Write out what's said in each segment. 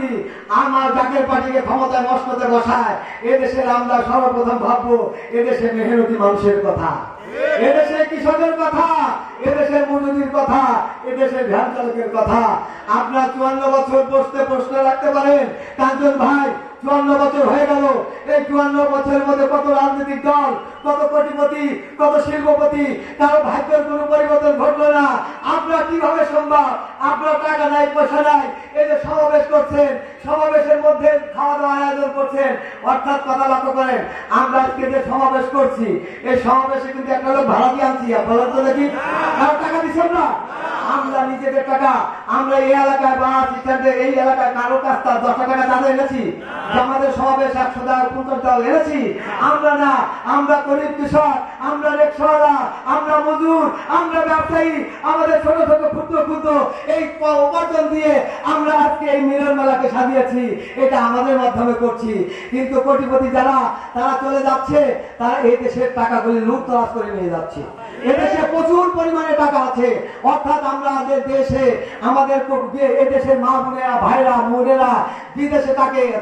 যদি আমার জাতীয় পার্টিকে ক্ষমতায় মসনদে বসায়, এদেশের আমরা সর্বপ্রথম ভাববো এদেশের মেহনতি মানুষের কথা, এদেশের কৃষকের কথা, এদেশের মজুরির কথা, এদেশের ভ্যান চালকের কথা। আপনার 54 বছর বসতে প্রশ্ন রাখতে পারেন কাঞ্চন ভাই, 54 বছর হয়ে গেল, এই 54 বছরের মধ্যে কত রাজনৈতিক দল, কত কোটিপতি, কত শিল্পপতি, কারো ভাগ্যের কোনো পরিবর্তন ঘটলো না। আপনার কিভাবে সম্ভব? আপনার টাকা নাই, পয়সা নাই, এই যে সমাবেশ করছেন, সমাবেশের মধ্যে খাওয়া দাওয়া আয়োজন করছেন, অর্থাৎ কথা লক্ষ্য করেন, আমরা আজকে যে সমাবেশ করছি, এই সমাবেশে কিন্তু একটা লোক ভাড়া দিয়ে আনছি, বলার তো নাকি কারো টাকা দিচ্ছেন না, আমরা নিজেদের টাকা, আমরা এই এলাকায় বাস স্ট্যান্ডে এই এলাকায় কারো কাছ থেকে 10 টাকা চাঁদা এনেছি, আমাদের সমাবেশ 100 টাকা 50 টাকা এনেছি আমরা না। আমরা গরিব কৃষক, আমরা রিকশাওয়ালা, আমরা মজুর, আমরা ব্যবসায়ী, আমাদের ছোট ছোট ক্ষুদ্র ক্ষুদ্র এই উপার্জন দিয়ে আমরা আজকে এই মিলন মেলাকে সাজিয়েছি, এটা আমাদের মাধ্যমে করছি। কিন্তু কোটিপতি যারা, তারা চলে যাচ্ছে, তারা এই দেশের টাকাগুলি লুটতরাজ করে নিয়ে যাচ্ছে। এদেশে প্রচুর পরিমাণে টাকা আছে, অর্থাৎ আমাদের দেশে আমাদের এদেশের মা বোনেরা, ভাইরা, বোনেরা বিদেশে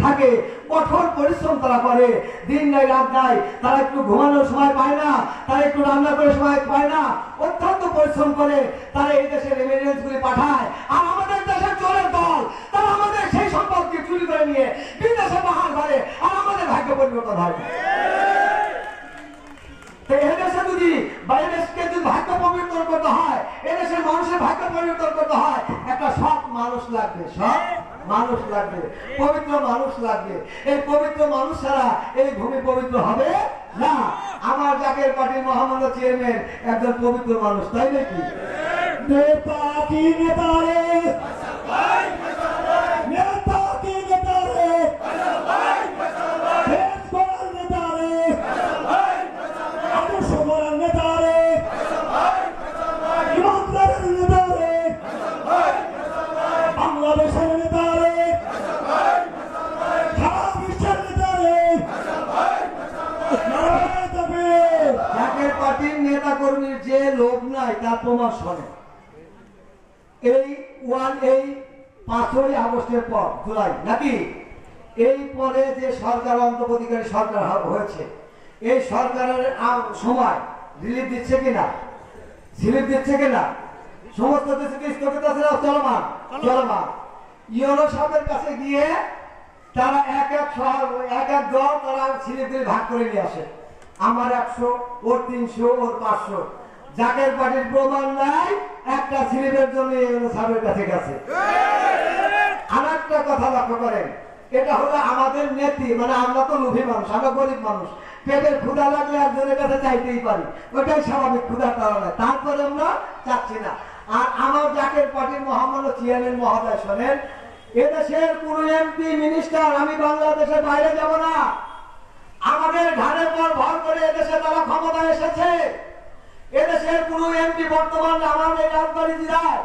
থাকে, কঠোর পরিশ্রম তারা করে, দিন নাই রাত নাই, তারা একটু ঘুমানোর সময় পায় না, তারা একটু রান্না করে সময় পায় না, অত্যন্ত পরিশ্রম করে তারা এই দেশের রেমিটেন্স গুলি পাঠায়। আর আমাদের দেশের চোরের দল, তারা আমাদের সেই সম্পদকে চুরি করে নিয়ে বিদেশে বাহার করে, আর আমাদের ভাগ্য পরিবর্তন হয়। এদেশে যদি বাইরেকে যদি ভাগ্য পরিবর্তন করতে হয়, এদেশের মানুষের ভাগ্য পরিবর্তন করতে হয়, একটা সৎ মানুষ লাগবে, সৎ মানুষ লাগবে, পবিত্র মানুষ লাগবে। এই পবিত্র মানুষ ছাড়া এই ভূমি পবিত্র হবে না। আমার জাতীয় পার্টির মহামান্য চেয়ারম্যান একজন পবিত্র মানুষ, তাই নাকি? নেতা কি নেতা রে, নেতা কি নেতা রে, বাংলাদেশের নেতা রে, সারা বিশ্বের নেতা রে, জাতীয় পার্টির নেতা কর্মীর যে লোভ নাই তার প্রমাণ শোনে। এই 5ই আগস্টের পর, জুলাই নাকি, এই পরে যে সরকার অন্তর্বর্তীকারী সরকার হয়েছে, এই সরকারের সময় রিলিফ দিচ্ছে কিনা, স্লিপ দিচ্ছে কিনা, সমস্ত দেশে স্থগিত আছে না, চলমান। ইউনো সাহেবের কাছে গিয়ে তারা এক এক দল তারা স্লিপগুলি ভাগ করে নিয়ে আসে, আমার 100, ওর 300, ওর 500। জাকের পার্টির প্রমাণ নাই একটা স্লিপের জন্য ইউনো সাহেবের কাছে গেছে। আর একটা কথা লক্ষ্য করেন, এটা হলো আমাদের নীতি, মানে আমরা তো লোভী মানুষ, আমরা গরিব মানুষ, পেটের ক্ষুধা লাগলে একজনের কাছে চাইতেই পারি, ওটাই স্বাভাবিক, ক্ষুধার কারণে, তারপরে আমরা চাচ্ছি না। আর আমার জাতীয় পার্টির মহামান্য চেয়ারম্যান মহোদয় শোনেন, এদেশের কোন এমপি মিনিস্টার আমি বাংলাদেশের বাইরে যাব না, আমাদের ঘাড়ের পর ভর করে এদেশে তারা ক্ষমতায় এসেছে। এদেশের কোন এমপি বর্তমানে আমার এই রাজবাড়ী জেলায়